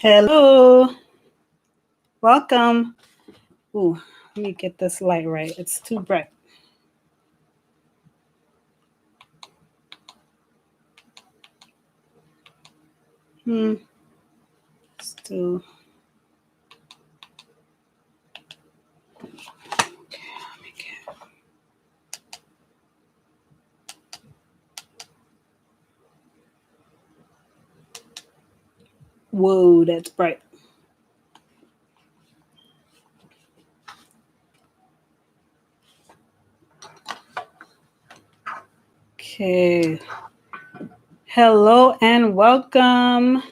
Hello, welcome. Ooh, let me get this light right. It's too bright. Still. Whoa, that's bright. Okay. Hello and welcome.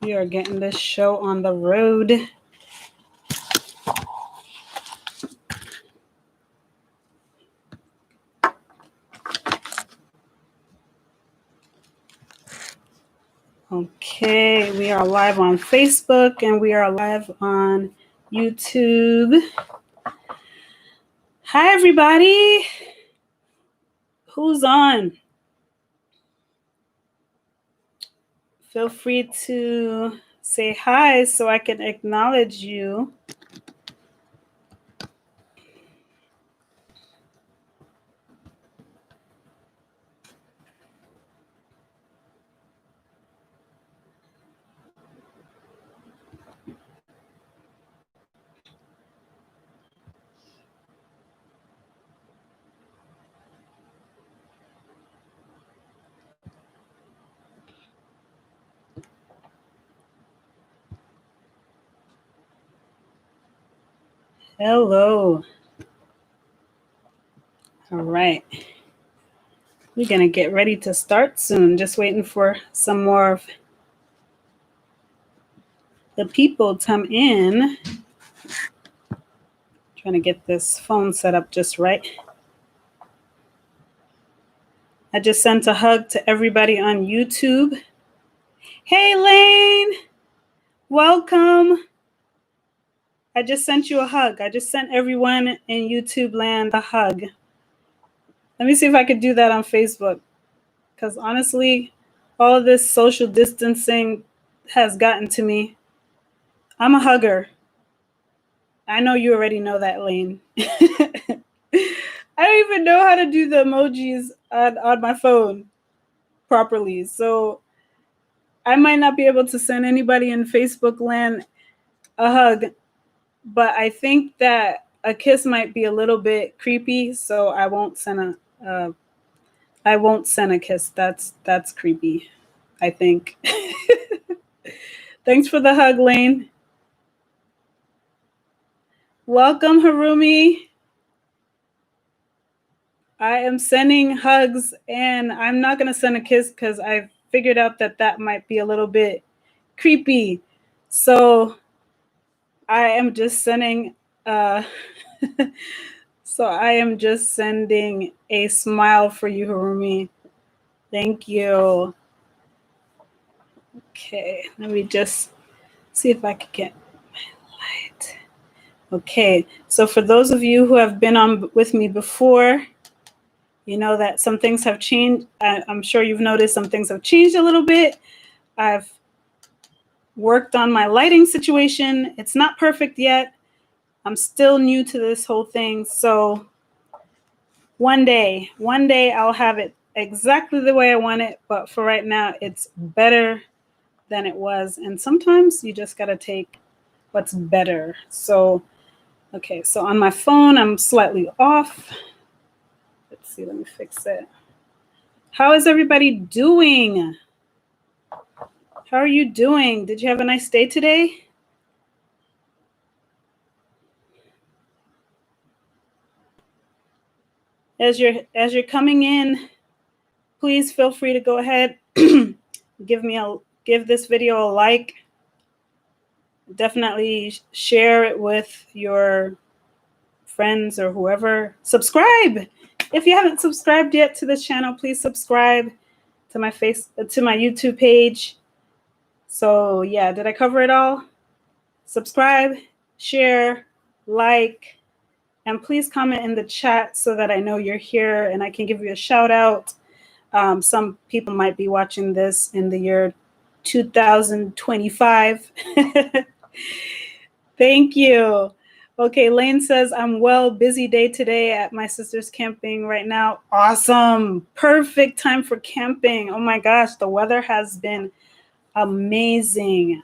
We are getting this show on the road. Okay, we are live on Facebook and we are live on YouTube. Hi, everybody. Who's on? Feel free to say hi so I can acknowledge you. Hello. All right. We're going to get ready to start soon. Just waiting for some more of the people to come in. Trying to get this phone set up just right. I just sent a hug to everybody on YouTube. Hey, Lane. Welcome. I just sent you a hug. I just sent everyone in YouTube land a hug. Let me see if I could do that on Facebook. Because honestly, all of this social distancing has gotten to me. I'm a hugger. I know you already know that, Lane. I don't even know how to do the emojis on my phone properly. So I might not be able to send anybody in Facebook land a hug, but I think that a kiss might be a little bit creepy, so I won't send a kiss. That's creepy, I think. Thanks for the hug, Lane. Welcome, Harumi. I am sending hugs, and I'm not going to send a kiss because I figured out that might be a little bit creepy. So I am just sending a smile for you, Harumi. Thank you. Okay, let me just see if I can get my light. Okay, so for those of you who have been on with me before, you know that some things have changed. I'm sure you've noticed some things have changed a little bit. I've worked on my lighting situation. It's not perfect yet. I'm still new to this whole thing. So one day I'll have it exactly the way I want it. But for right now, it's better than it was. And sometimes you just got to take what's better. So, okay, so on my phone, I'm slightly off. Let's see, let me fix it. How is everybody doing? How are you doing? Did you have a nice day today? As you're coming in, please feel free to go ahead, give this video a like. Definitely share it with your friends or whoever. Subscribe. If you haven't subscribed yet to this channel, please subscribe to my YouTube page. So yeah, did I cover it all? Subscribe, share, like, and please comment in the chat so that I know you're here and I can give you a shout out. Some people might be watching this in the year 2025. Thank you. Okay, Lane says, I'm well, busy day today at my sister's camping right now. Awesome. Perfect time for camping. Oh my gosh, the weather has been amazing.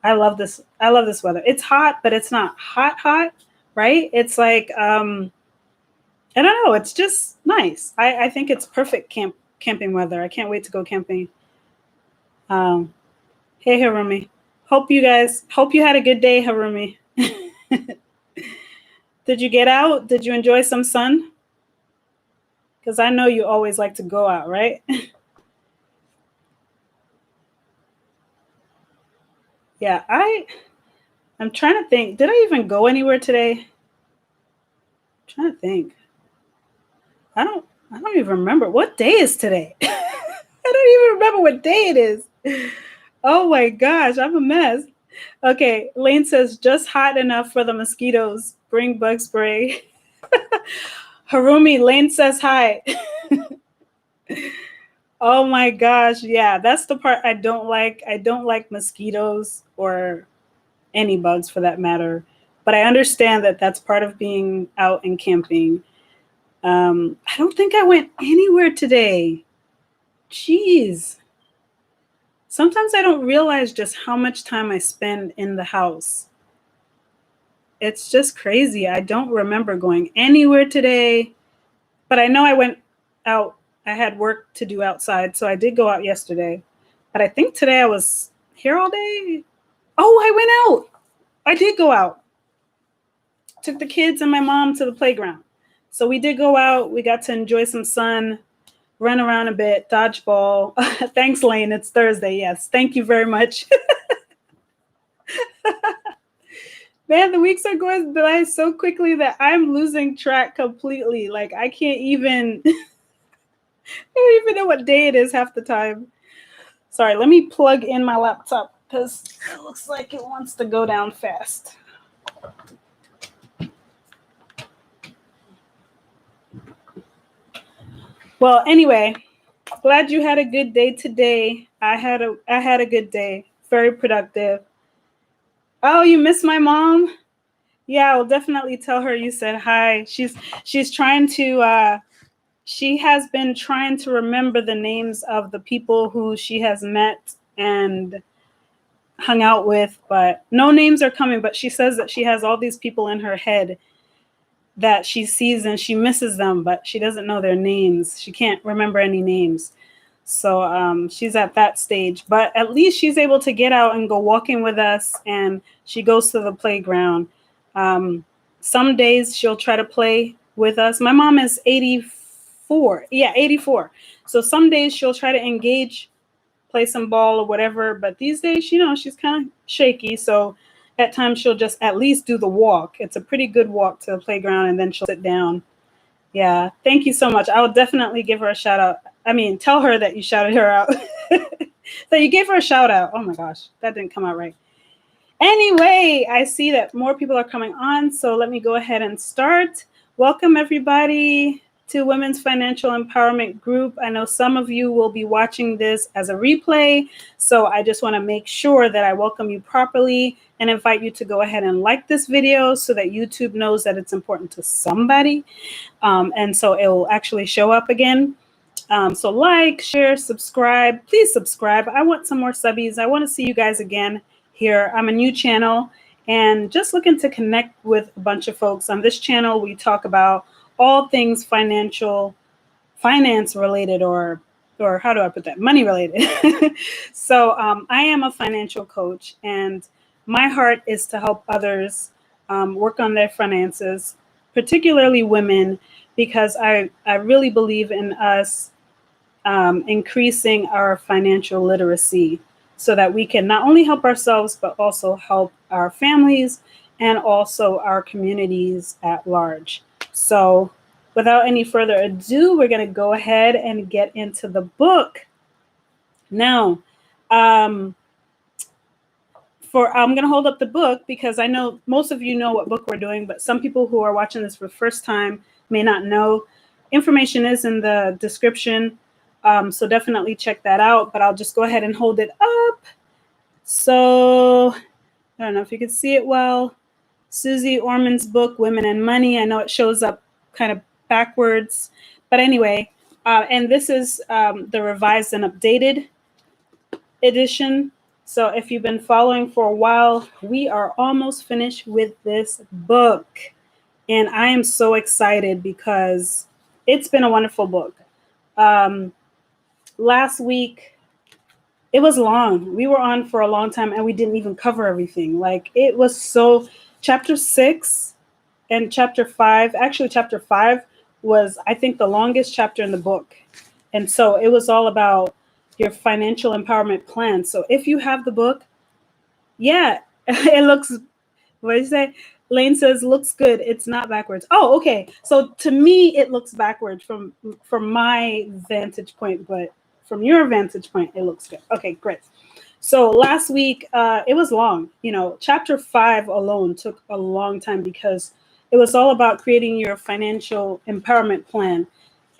I love this. I love this weather. It's hot, but it's not hot, right? It's like, I don't know. It's just nice. I think it's perfect camping weather. I can't wait to go camping. Hey, Harumi. Hope you had a good day, Harumi. Did you get out? Did you enjoy some sun? Because I know you always like to go out, right? Yeah, I'm trying to think. Did I even go anywhere today? I'm trying to think. I don't even remember. What day is today? I don't even remember what day it is. Oh my gosh, I'm a mess. Okay, Lane says, just hot enough for the mosquitoes. Bring bug spray. Harumi, Lane says hi. Oh my gosh, yeah, that's the part I don't like. I don't like mosquitoes or any bugs for that matter. But I understand that that's part of being out and camping. I don't think I went anywhere today. Jeez. Sometimes I don't realize just how much time I spend in the house. It's just crazy. I don't remember going anywhere today, but I know I went out. I had work to do outside, so I did go out yesterday. But I think today I was here all day. Oh, I went out. I did go out. Took the kids and my mom to the playground. So we did go out. We got to enjoy some sun, run around a bit, dodgeball. Thanks, Lane. It's Thursday. Yes. Thank you very much. Man, the weeks are going by so quickly that I'm losing track completely. Like I can't even, I don't even know what day it is half the time. Sorry, let me plug in my laptop because it looks like it wants to go down fast. Well, anyway, glad you had a good day today. I had a good day. Very productive. Oh, you miss my mom? Yeah, I'll definitely tell her you said hi. She's trying to she has been trying to remember the names of the people who she has met and hung out with, but no names are coming. But she says that she has all these people in her head that she sees and she misses them, but she doesn't know their names. She can't remember any names. So she's at that stage, but at least she's able to get out and go walking with us, and she goes to the playground. Some days she'll try to play with us. My mom is 84. Yeah, 84. So some days she'll try to engage, play some ball or whatever. But these days, she's kind of shaky. So at times she'll just at least do the walk. It's a pretty good walk to the playground, and then she'll sit down. Yeah, thank you so much. I will definitely give her a shout out. I mean, tell her that you shouted her out. That you gave her a shout out. Oh my gosh, that didn't come out right. Anyway, I see that more people are coming on, so let me go ahead and start. Welcome everybody to Women's Financial Empowerment Group. I know some of you will be watching this as a replay, so I just want to make sure that I welcome you properly and invite you to go ahead and like this video so that YouTube knows that it's important to somebody, and so it will actually show up again. So like, share, subscribe. Please subscribe. I want some more subbies. I want to see you guys again here. I'm a new channel and just looking to connect with a bunch of folks. On this channel, we talk about all things finance related, or how do I put that? Money related. So I am a financial coach, and my heart is to help others work on their finances, particularly women, because I really believe in us increasing our financial literacy so that we can not only help ourselves, but also help our families and also our communities at large. So without any further ado, we're going to go ahead and get into the book. Now, I'm going to hold up the book because I know most of you know what book we're doing, but some people who are watching this for the first time may not know. Information is in the description. So definitely check that out, but I'll just go ahead and hold it up. So I don't know if you can see it well. Susie Orman's book, Women and Money. I know it shows up kind of backwards, but anyway, and this is the revised and updated edition. So if you've been following for a while, we are almost finished with this book. And I am so excited because it's been a wonderful book. Last week, it was long. We were on for a long time and we didn't even cover everything. Like it was so, chapter 6 and chapter 5, actually chapter 5 was, I think, the longest chapter in the book. And so it was all about your financial empowerment plan. So if you have the book, yeah, it looks, what did you say? Lane says, looks good. It's not backwards. Oh, okay. So to me, it looks backwards from my vantage point, but from your vantage point, it looks good. Okay, great. So last week, it was long. You know, chapter 5 alone took a long time because it was all about creating your financial empowerment plan.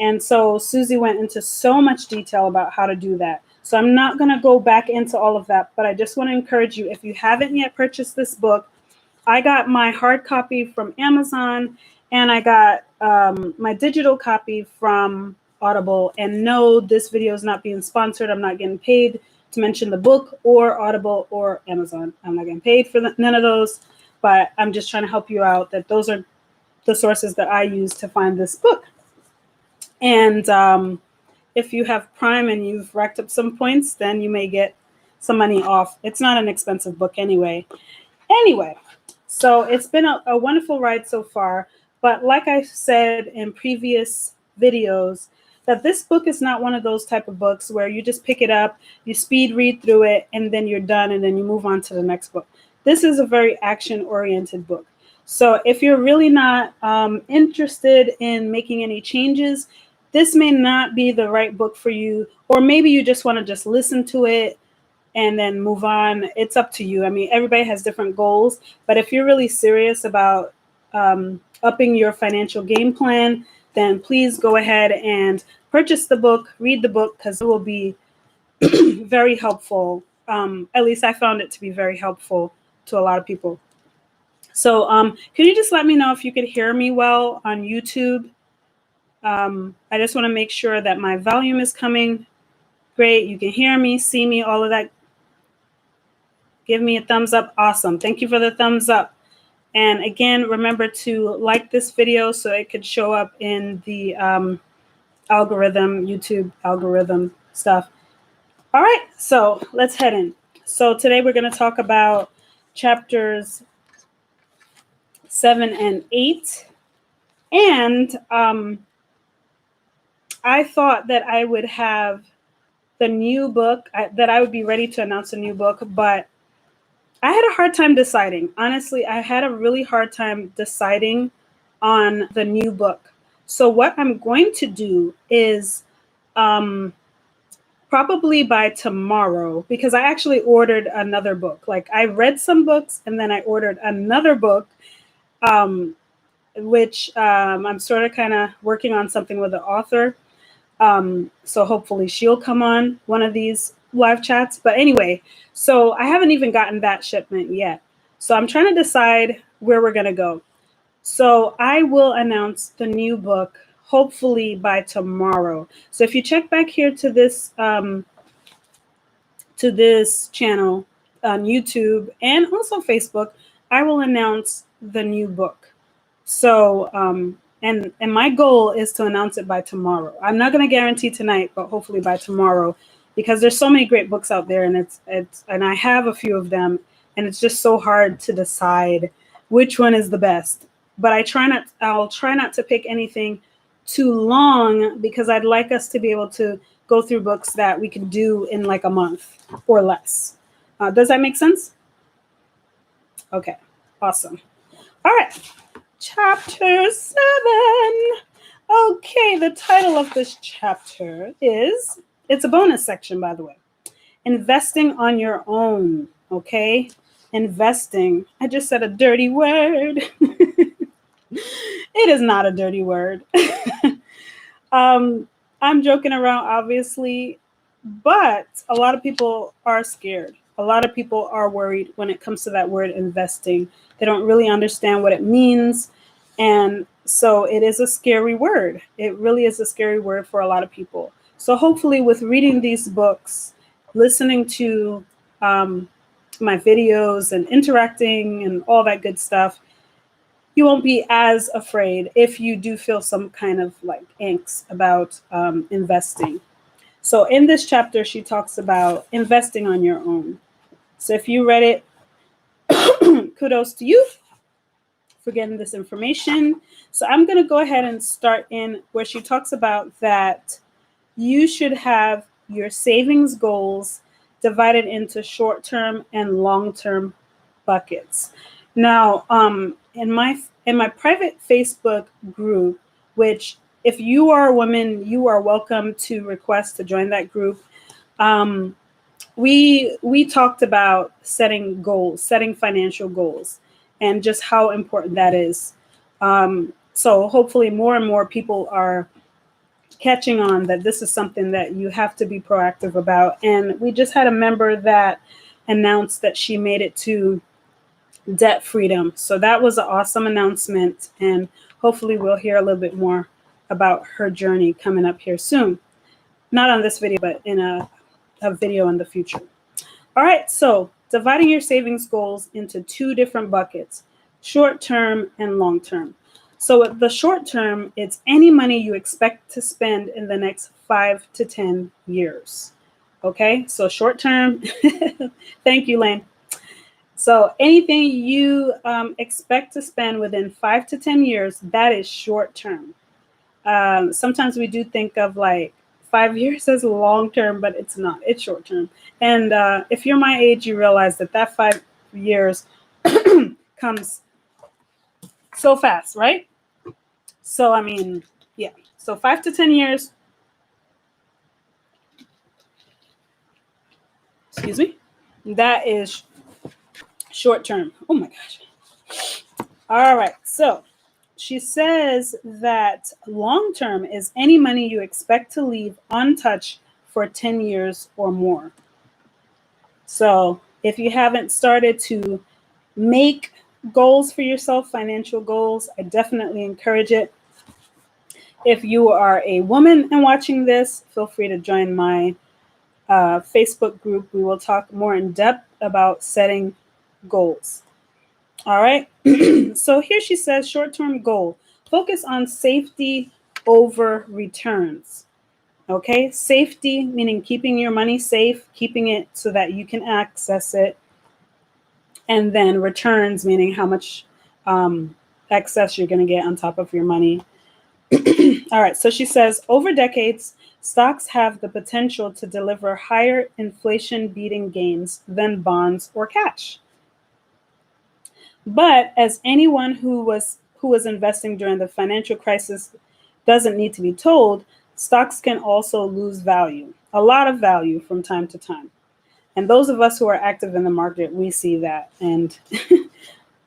And so Susie went into so much detail about how to do that. So I'm not going to go back into all of that, but I just want to encourage you, if you haven't yet purchased this book, I got my hard copy from Amazon and I got my digital copy from Audible. And no, this video is not being sponsored. I'm not getting paid to mention the book or Audible or Amazon. I'm not getting paid for none of those, but I'm just trying to help you out that those are the sources that I use to find this book. And if you have Prime and you've racked up some points, then you may get some money off. It's not an expensive book anyway. So it's been a wonderful ride so far. But like I said in previous videos, that this book is not one of those type of books where you just pick it up, you speed read through it, and then you're done, and then you move on to the next book. This is a very action-oriented book. So if you're really not interested in making any changes, this may not be the right book for you, or maybe you just want to just listen to it and then move on. It's up to you. I mean, everybody has different goals, but if you're really serious about upping your financial game plan, then please go ahead and purchase the book, read the book, because it will be very helpful. At least I found it to be very helpful to a lot of people. So can you just let me know if you could hear me well on YouTube? I just want to make sure that my volume is coming great. You can hear me, see me, all of that. Give me a thumbs up. Awesome. Thank you for the thumbs up. And again, remember to like this video so it could show up in the algorithm, YouTube algorithm stuff. All right, so let's head in. So today we're going to talk about chapters 7 and 8. And I thought that I would have the new book, that I would be ready to announce a new book, but I had a hard time deciding. Honestly, I had a really hard time deciding on the new book. So what I'm going to do is probably by tomorrow, because I actually ordered another book. Like I read some books and then I ordered another book, which I'm sort of kind of working on something with the author. So hopefully she'll come on one of these live chats. But anyway, so I haven't even gotten that shipment yet. So I'm trying to decide where we're going to go. So I will announce the new book hopefully by tomorrow. So if you check back here to this channel on YouTube and also Facebook, I will announce the new book. So and my goal is to announce it by tomorrow. I'm not going to guarantee tonight, but hopefully by tomorrow, because there's so many great books out there, and and I have a few of them, and it's just so hard to decide which one is the best. But I'll try not to pick anything too long, because I'd like us to be able to go through books that we can do in like a month or less. Does that make sense? Okay, awesome. All right. Chapter 7. Okay, the title of this chapter is, it's a bonus section, by the way, Investing on Your Own. Okay, investing. I just said a dirty word. It is not a dirty word. I'm I'm joking around, obviously, but a lot of people are scared. A lot of people are worried when it comes to that word investing. They don't really understand what it means. And so it is a scary word. It really is a scary word for a lot of people. So hopefully, with reading these books, listening to my videos and interacting and all that good stuff, you won't be as afraid if you do feel some kind of like angst about investing. So in this chapter, she talks about investing on your own. So if you read it, kudos to you for getting this information. So I'm going to go ahead and start in where she talks about that you should have your savings goals divided into short-term and long-term buckets. Now, in my private Facebook group, which if you are a woman, you are welcome to request to join that group. We talked about setting goals, setting financial goals, and just how important that is. So hopefully more and more people are catching on that this is something that you have to be proactive about. And we just had a member that announced that she made it to debt freedom. So that was an awesome announcement. And hopefully we'll hear a little bit more about her journey coming up here soon. Not on this video, but in a video in the future. All right, so dividing your savings goals into two different buckets, short-term and long-term. So with the short term, it's any money you expect to spend in the next 5 to 10 years. Okay, so short term, thank you, Lane. So anything you expect to spend within 5 to 10 years, that is short term. Sometimes we do think of like 5 years as long term, but it's not, it's short term. And if you're my age, you realize that that 5 years comes so fast, right? So, I mean, yeah. So 5 to 10 years, excuse me, that is short term. Oh my gosh. All right. So she says that long term is any money you expect to leave untouched for 10 years or more. So if you haven't started to make goals for yourself, financial goals, I definitely encourage it. If you are a woman and watching this, feel free to join my Facebook group. We will talk more in depth about setting goals. All right. So here she says, short-term goal, focus on safety over returns. Okay. Safety, meaning keeping your money safe, keeping it so that you can access it. And then returns, meaning how much excess you're going to get on top of your money. All right, so she says, over decades, stocks have the potential to deliver higher inflation-beating gains than bonds or cash. But as anyone who was investing during the financial crisis doesn't need to be told, stocks can also lose value, a lot of value from time to time. And those of us who are active in the market, we see that. And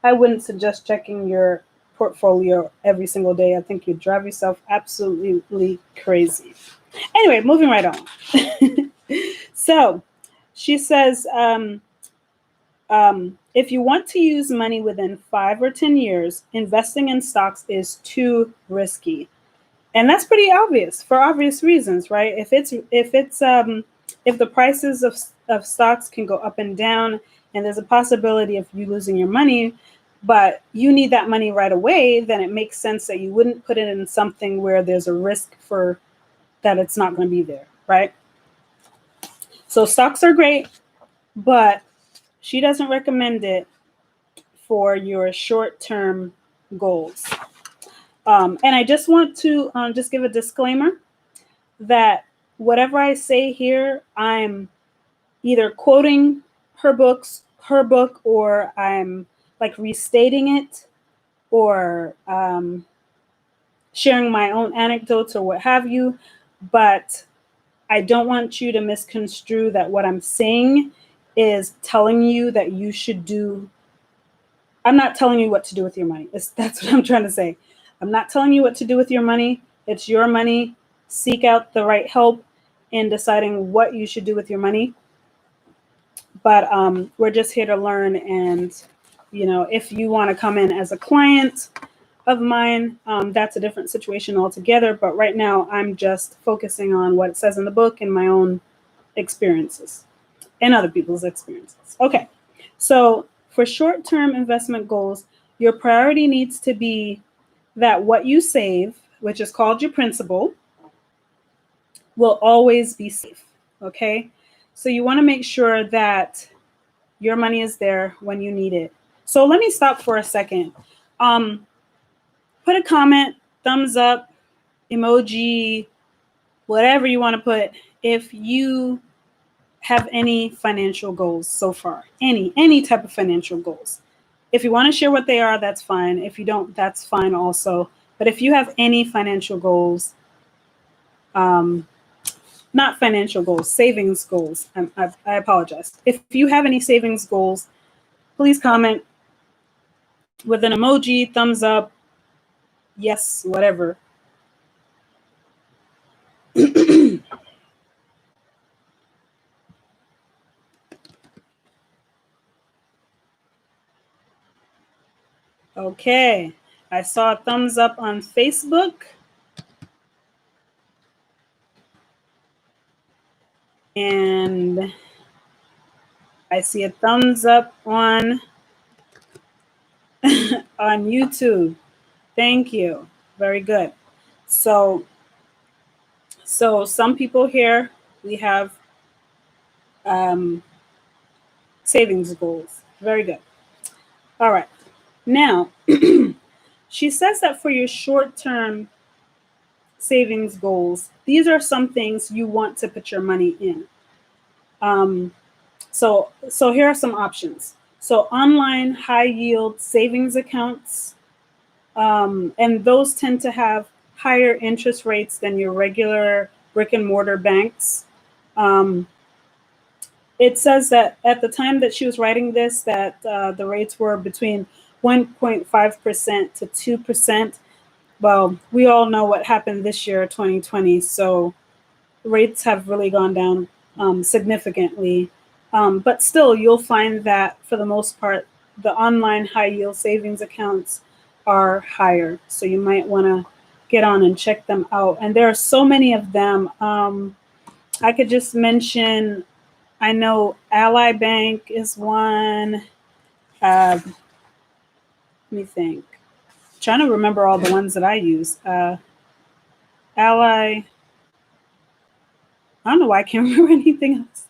I wouldn't suggest checking your portfolio every single day. I think you'd drive yourself absolutely crazy. Anyway, moving right on. So she says, if you want to use money within 5 or 10 years, investing in stocks is too risky. And that's pretty obvious for obvious reasons, right? If the prices of stocks can go up and down, and there's a possibility of you losing your money, but you need that money right away, then it makes sense that you wouldn't put it in something where there's a risk for that it's not going to be there, right? So stocks are great, but she doesn't recommend it for your short-term goals. And I just want to just give a disclaimer that whatever I say here, I'm either quoting her book, or I'm like restating it, or sharing my own anecdotes or what have you. But I don't want you to misconstrue that what I'm saying is telling you that you should do. I'm not telling you what to do with your money. That's what I'm trying to say. I'm not telling you what to do with your money. It's your money. seek out the right help in deciding what you should do with your money. But we're just here to learn. And, if you want to come in as a client of mine, that's a different situation altogether. But right now, I'm just focusing on what it says in the book and my own experiences and other people's experiences. Okay, so for short-term investment goals, your priority needs to be that what you save, which is called your principal, will always be safe. Okay, so you want to make sure that your money is there when you need it. So let me stop for a second. Put a comment, thumbs up, emoji, whatever you want to put, if you have any financial goals so far, any type of financial goals. If you want to share what they are, that's fine. If you don't, that's fine also. But if you have any financial goals, not financial goals, savings goals, I apologize. If you have any savings goals, please comment with an emoji, thumbs up, yes, whatever. Okay, I saw a thumbs up on Facebook. And I see a thumbs up on on YouTube. Thank you. Very good. So some people here, we have savings goals. Very good. All right. Now, she says that for your short-term savings goals, these are some things you want to put your money in. So here are some options. So online high yield savings accounts, and those tend to have higher interest rates than your regular brick and mortar banks. It says that at the time that she was writing this, that the rates were between 1.5% to 2%. Well, we all know what happened this year, 2020. So rates have really gone down significantly. But still, you'll find that for the most part, the online high yield savings accounts are higher. So you might want to get on and check them out. And there are so many of them. I could just mention, I know Ally Bank is one. Let me think. I'm trying to remember all the ones that I use. Ally. I don't know why I can't remember anything else.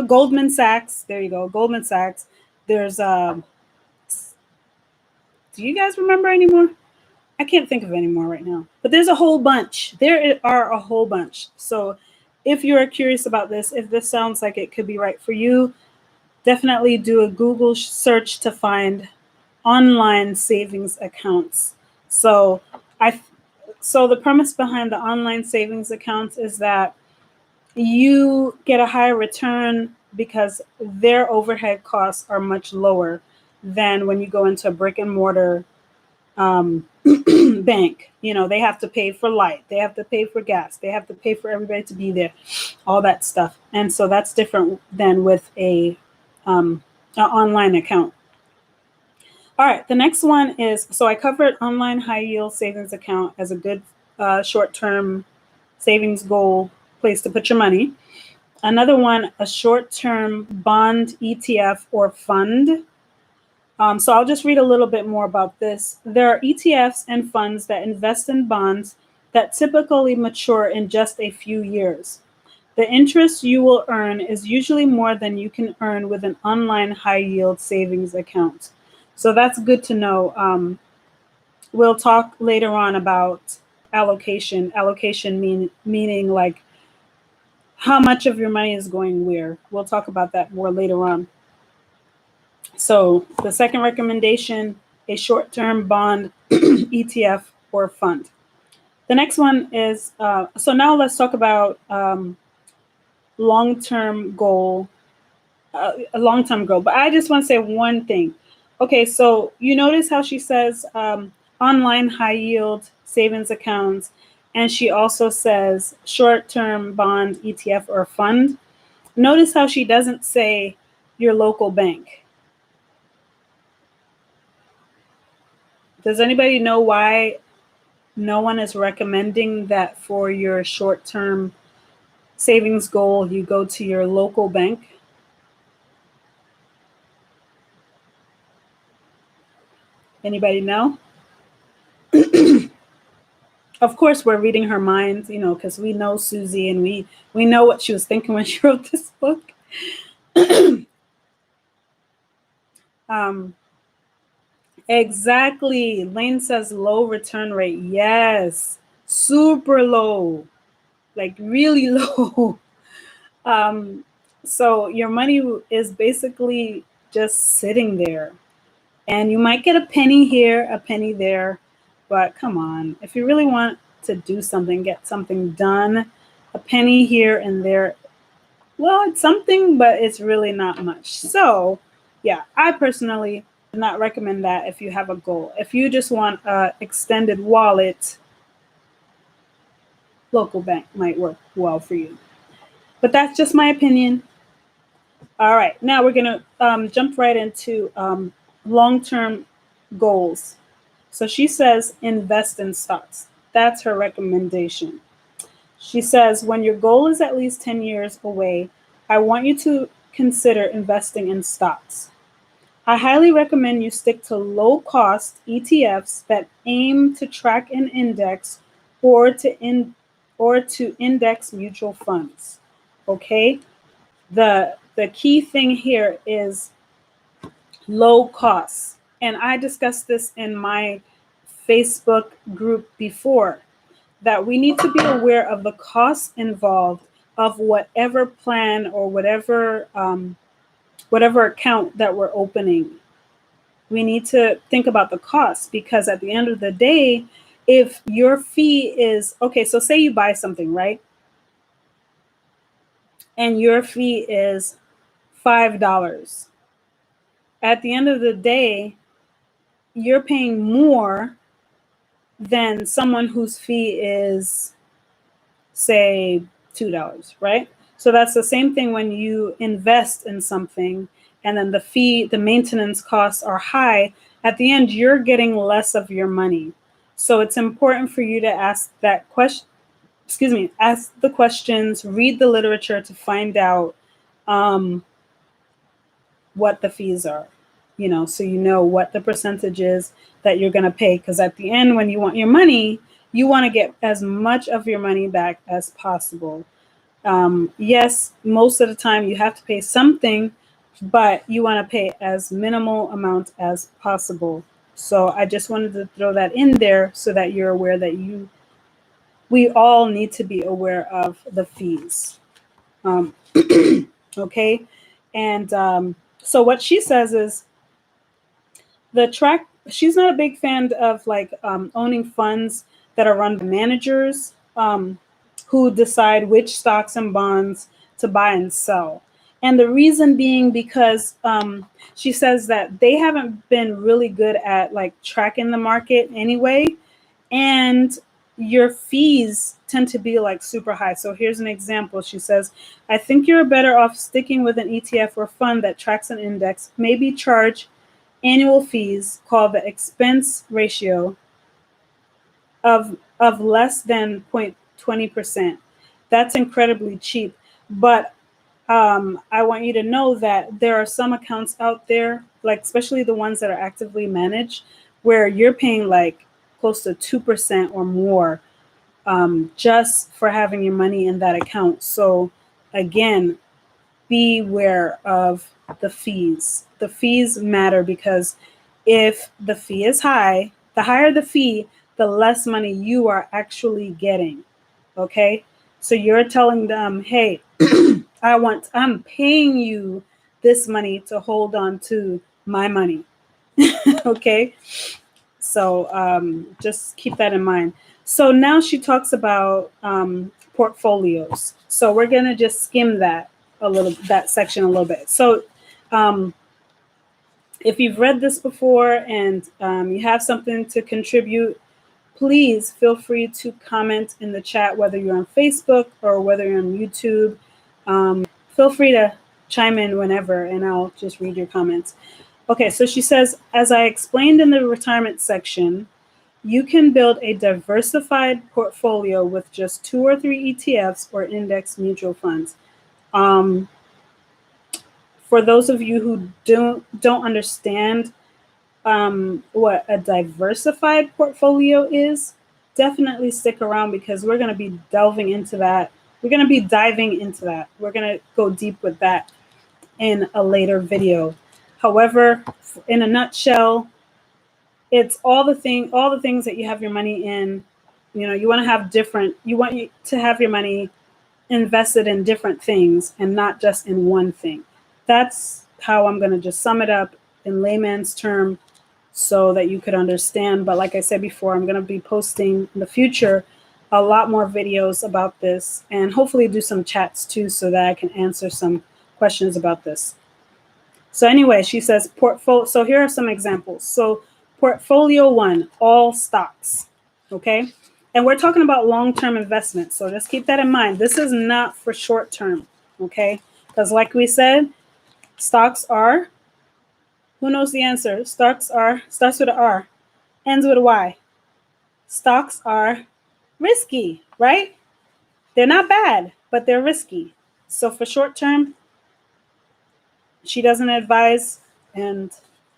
Goldman Sachs. There you go. Goldman Sachs. There's do you guys remember anymore? I can't think of any more right now. But there's a whole bunch. There are a whole bunch. So if you're curious about this, if this sounds like it could be right for you, definitely do a Google search to find online savings accounts. So the premise behind the online savings accounts is that you get a higher return because their overhead costs are much lower than when you go into a brick and mortar bank. They have to pay for light, they have to pay for gas, they have to pay for everybody to be there, all that stuff. And so that's different than with an online account. All right, the next one is, so I covered online high yield savings account as a good short-term savings goal place to put your money. Another one, a short-term bond ETF or fund. So I'll just read a little bit more about this. There are ETFs and funds that invest in bonds that typically mature in just a few years. The interest you will earn is usually more than you can earn with an online high-yield savings account. So that's good to know. We'll talk later on about allocation. Allocation meaning like how much of your money is going where. We'll talk about that more later on. So the second recommendation, a short-term bond ETF or fund. The next one is, so now let's talk about long-term goal, a long-term goal. But I just want to say one thing. Okay, so you notice how she says online high yield savings accounts, and she also says short-term bond ETF or fund. Notice how she doesn't say your local bank. Does anybody know why no one is recommending that for your short-term savings goal you go to your local bank? Anybody know? Of course, we're reading her mind, because we know Susie and we know what she was thinking when she wrote this book. Exactly. Lane says low return rate. Yes, super low, like really low. So your money is basically just sitting there. And you might get a penny here, a penny there, but come on. If you really want to do something, get something done, a penny here and there, well, it's something, but it's really not much. So, yeah, I personally do not recommend that if you have a goal. If you just want an extended wallet, local bank might work well for you. But that's just my opinion. All right, now we're going to jump right into long-term goals. So she says invest in stocks. That's her recommendation. She says when your goal is at least 10 years away, I want you to consider investing in stocks. I highly recommend you stick to low-cost ETFs that aim to track an index or to index mutual funds. Okay? The key thing here is low costs. And I discussed this in my Facebook group before, that we need to be aware of the costs involved of whatever plan or whatever account that we're opening. We need to think about the costs, because at the end of the day, if your fee is okay, so say you buy something, right? And your fee is $5. At the end of the day, you're paying more than someone whose fee is, say, $2, right? So that's the same thing when you invest in something and then the maintenance costs are high. At the end, you're getting less of your money. So it's important for you to ask that question. Ask the questions, read the literature to find out what the fees are, so you know what the percentage is that you're going to pay. Because at the end, when you want your money, you want to get as much of your money back as possible. Yes, most of the time you have to pay something, but you want to pay as minimal amount as possible. So I just wanted to throw that in there so that you're aware that we all need to be aware of the fees. Okay. And so what she says is she's not a big fan of owning funds that are run by managers who decide which stocks and bonds to buy and sell. And the reason being because she says that they haven't been really good at tracking the market anyway. And your fees tend to be super high. So here's an example. She says, I think you're better off sticking with an ETF or fund that tracks an index, maybe charge annual fees called the expense ratio of less than 0.20%. That's incredibly cheap. But I want you to know that there are some accounts out there, especially the ones that are actively managed, where you're paying close to 2% or more just for having your money in that account. So again, beware of the fees. The fees matter because if the fee is high, the higher the fee, the less money you are actually getting. Okay? So you're telling them, hey, I'm paying you this money to hold on to my money. Okay? So just keep that in mind. So now she talks about portfolios. So we're going to just skim that section a little bit. So If you've read this before and you have something to contribute, please feel free to comment in the chat, whether you're on Facebook or whether you're on YouTube. Feel free to chime in whenever, and I'll just read your comments. Okay, so she says, as I explained in the retirement section, you can build a diversified portfolio with just 2 or 3 ETFs or index mutual funds. For those of you who don't understand what a diversified portfolio is, definitely stick around because we're going to be delving into that. We're going to be diving into that. We're going to go deep with that in a later video. However, in a nutshell, it's all the things that you have your money in. You know, you want to have your money invested in different things and not just in one thing. That's how I'm going to just sum it up in layman's term so that you could understand. But like I said before, I'm going to be posting in the future a lot more videos about this and hopefully do some chats too so that I can answer some questions about this. So anyway, she says portfolio. So here are some examples. So portfolio 1, all stocks. Okay. And we're talking about long-term investments. So just keep that in mind. This is not for short-term. Okay. Because like we said, stocks are, who knows the answer? Stocks are, starts with an R, ends with a Y. Stocks are risky, right? They're not bad, but they're risky. So for short-term, she doesn't advise. And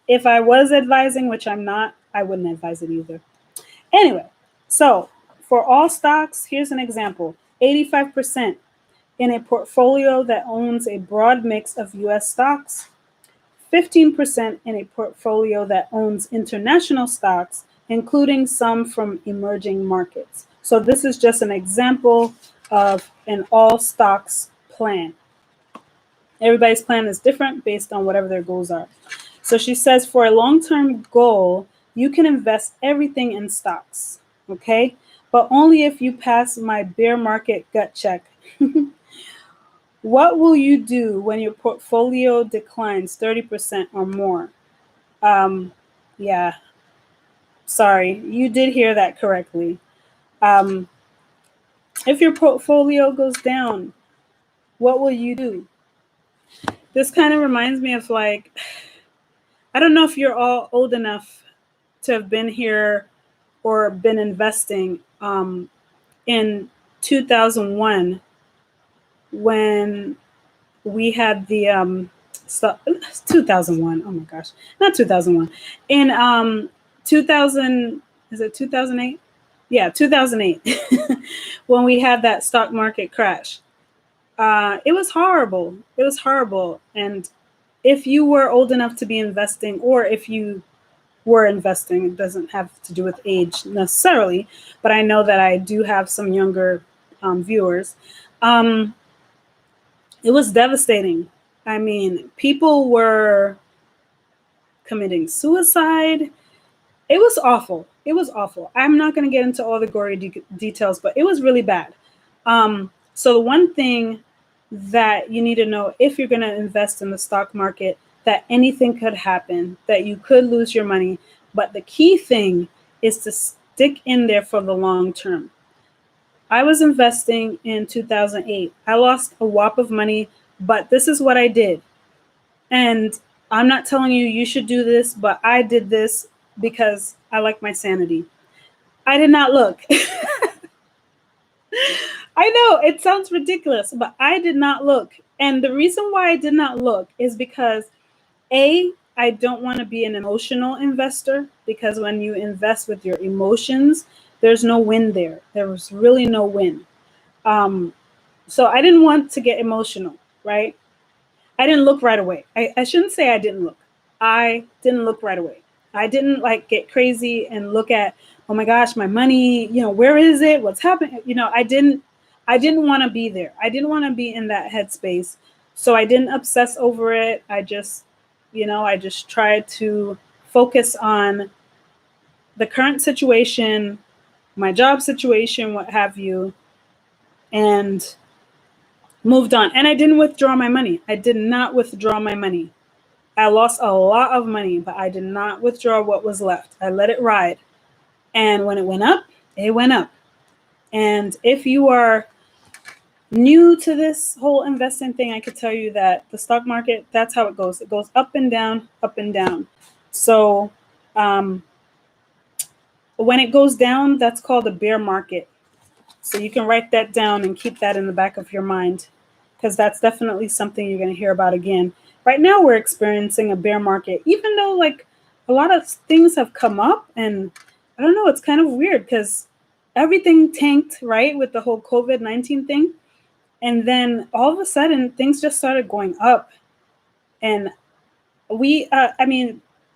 if I was advising, which I'm not, I wouldn't advise it either. Anyway, so for all stocks, here's an example. 85% in a portfolio that owns a broad mix of U.S. stocks, 15% in a portfolio that owns international stocks, including some from emerging markets. So this is just an example of an all stocks plan. Everybody's plan is different based on whatever their goals are. So she says for a long-term goal, you can invest everything in stocks, okay? But only if you pass my bear market gut check. What will you do when your portfolio declines 30% or more? Yeah, sorry, you did hear that correctly. If your portfolio goes down, what will you do? This kind of reminds me of like, I don't know if you're all old enough to have been here or been investing in 2001 when we had the 2001. Oh my gosh, not 2001. In 2000, is it 2008? Yeah, 2008 when we had that stock market crash. It was horrible. It was horrible. And if you were old enough to be investing, or if you were investing, it doesn't have to do with age necessarily, but I know that I do have some younger viewers. It was devastating. I mean, people were committing suicide. It was awful. It was awful. I'm not going to get into all the gory details, but it was really bad. So the one thing that you need to know if you're going to invest in the stock market, that anything could happen, that you could lose your money. But the key thing is to stick in there for the long term. I was investing in 2008. I lost a whop of money, but this is what I did. And I'm not telling you you should do this, but I did this because I like my sanity. I did not look. I know it sounds ridiculous, but I did not look. And the reason why I did not look is because I don't want to be an emotional investor, because when you invest with your emotions, there's no win there. There was really no win. So I didn't want to get emotional, right? I didn't look right away. I shouldn't say I didn't look. I didn't look right away. I didn't like get crazy and look at, oh my gosh, my money, where is it? What's happening? I didn't want to be there. I didn't want to be in that headspace. So I didn't obsess over it. I just tried to focus on the current situation, my job situation, what have you, and moved on. And I didn't withdraw my money. I did not withdraw my money. I lost a lot of money, but I did not withdraw what was left. I let it ride. And when it went up, it went up. And if you are new to this whole investing thing, I could tell you that the stock market, that's how it goes. It goes up and down, up and down. So when it goes down, that's called a bear market. So you can write that down and keep that in the back of your mind, because that's definitely something you're going to hear about again. Right now, we're experiencing a bear market, even though like a lot of things have come up, and I don't know, it's kind of weird because everything tanked, right, with the whole COVID-19 thing. And then all of a sudden, things just started going up. And a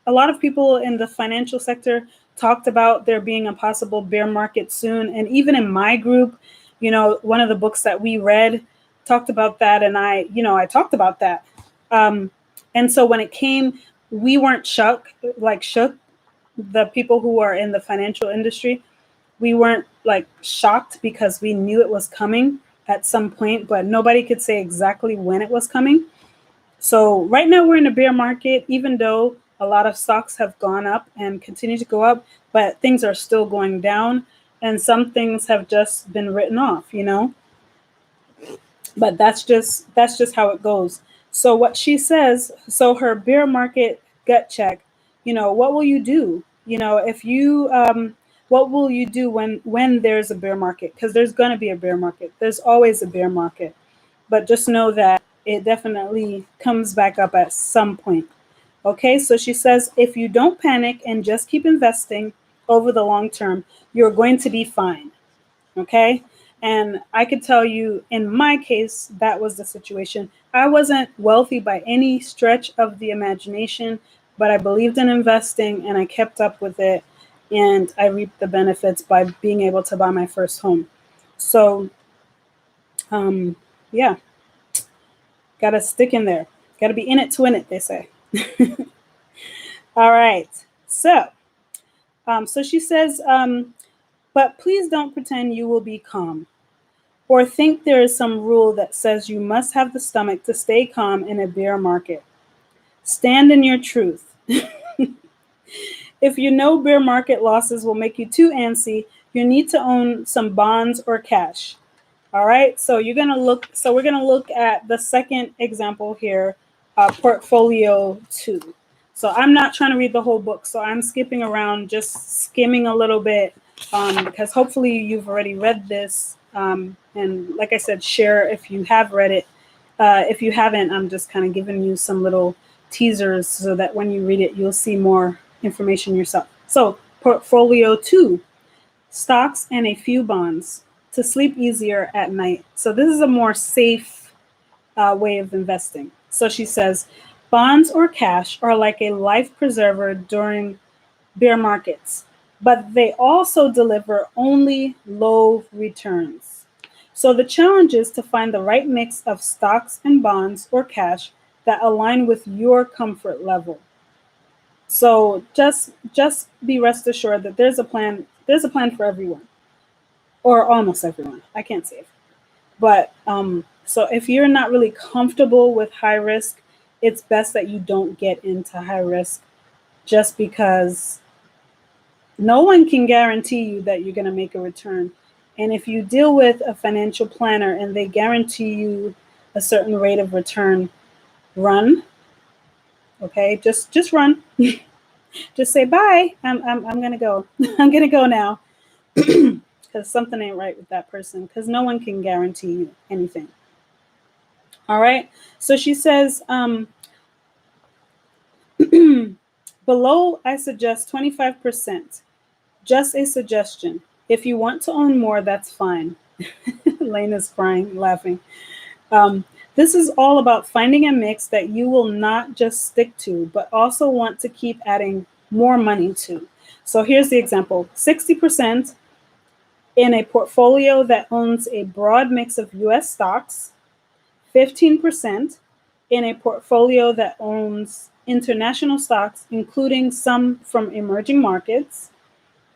lot of people in the financial sector talked about there being a possible bear market soon. And even in my group, one of the books that we read talked about that. And I talked about that. And so when it came, we weren't shook. The people who are in the financial industry, we weren't like shocked because we knew it was coming at some point, but nobody could say exactly when it was coming. So right now we're in a bear market, even though a lot of stocks have gone up and continue to go up, but things are still going down, and some things have just been written off, But that's just how it goes. So what she says, so her bear market gut check, what will you do? If you what will you do when there's a bear market? Because there's going to be a bear market. There's always a bear market. But just know that it definitely comes back up at some point. Okay, so she says, if you don't panic and just keep investing over the long term, you're going to be fine. Okay, and I could tell you in my case, that was the situation. I wasn't wealthy by any stretch of the imagination, but I believed in investing and I kept up with it, and I reaped the benefits by being able to buy my first home. So, yeah. Got to stick in there. Got to be in it to win it, they say. All right. So she says, but please don't pretend you will be calm or think there is some rule that says you must have the stomach to stay calm in a bear market. Stand in your truth. If you know bear market losses will make you too antsy, you need to own some bonds or cash. All right, so we're gonna look at the second example here, portfolio 2. So I'm not trying to read the whole book, so I'm skipping around, just skimming a little bit, because hopefully you've already read this. And like I said, share if you have read it. If you haven't, I'm just kind of giving you some little teasers so that when you read it, you'll see more information yourself. So portfolio 2, stocks and a few bonds to sleep easier at night. So this is a more safe way of investing. So she says, bonds or cash are like a life preserver during bear markets, but they also deliver only low returns. So the challenge is to find the right mix of stocks and bonds or cash that align with your comfort level. So just be rest assured that there's a plan for everyone, or almost everyone. I can't say it. But so if you're not really comfortable with high risk, it's best that you don't get into high risk, just because no one can guarantee you that you're going to make a return. And if you deal with a financial planner and they guarantee you a certain rate of return, run. Okay, just run. Just say bye. I'm gonna go. I'm gonna go now. Because something ain't right with that person, because no one can guarantee you anything. All right. So she says, below, I suggest 25%. Just a suggestion. If you want to own more, that's fine. Lena's crying, laughing. This is all about finding a mix that you will not just stick to, but also want to keep adding more money to. So here's the example. 60% in a portfolio that owns a broad mix of U.S. stocks, 15% in a portfolio that owns international stocks, including some from emerging markets,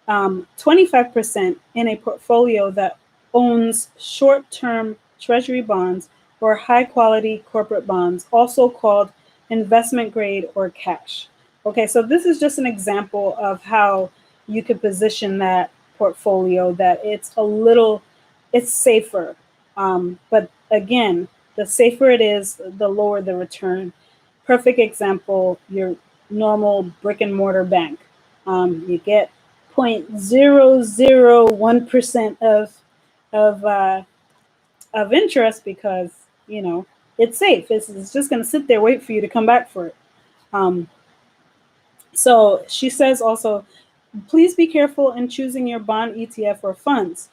25% in a portfolio that owns short-term treasury bonds or high-quality corporate bonds, also called investment grade, or cash. Okay, so this is just an example of how you could position that portfolio that it's safer. But again, the safer it is, the lower the return. Perfect example, your normal brick and mortar bank. You get 0.001% of of interest because it's safe. It's just going to sit there, wait for you to come back for it. Um, so she says also, please be careful in choosing your bond ETF or funds.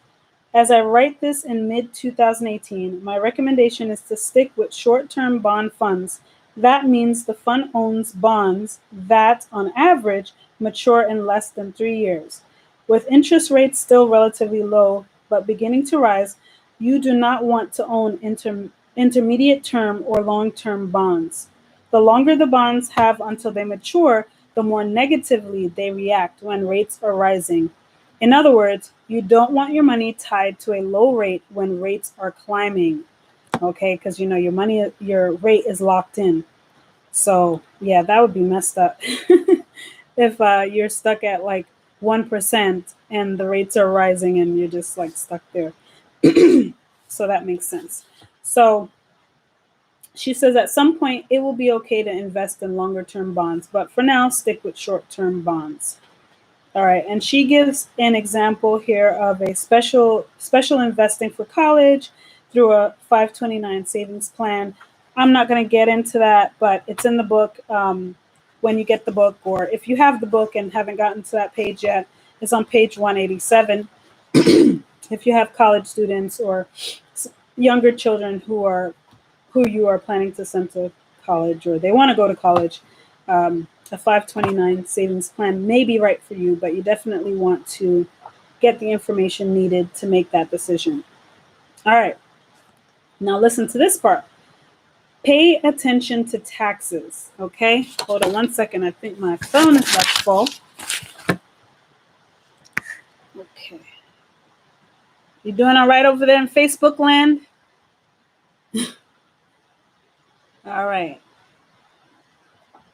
As I write this in mid 2018, my recommendation is to stick with short term bond funds. That means the fund owns bonds that, on average, mature in less than 3 years. With interest rates still relatively low but beginning to rise, you do not want to own intermediate term or long term bonds. The longer the bonds have until they mature, the more negatively they react when rates are rising. In other words, you don't want your money tied to a low rate when rates are climbing, okay? Because your rate is locked in. So yeah, that would be messed up if you're stuck at like 1% and the rates are rising and you're just like stuck there. So that makes sense. So she says at some point it will be okay to invest in longer term bonds, but for now, stick with short term bonds. All right, and she gives an example here of a special investing for college through a 529 savings plan. I'm not going to get into that, but it's in the book. When you get the book, or if you have the book and haven't gotten to that page yet, it's on page 187. If you have college students or younger children who you are planning to send to college, or they want to go to college, a 529 savings plan may be right for you, but you definitely want to get the information needed to make that decision. All right, now listen to this part. Pay attention to taxes, okay? Hold on one second. I think my phone is about to fall. Okay. You doing all right over there in Facebook land? All right.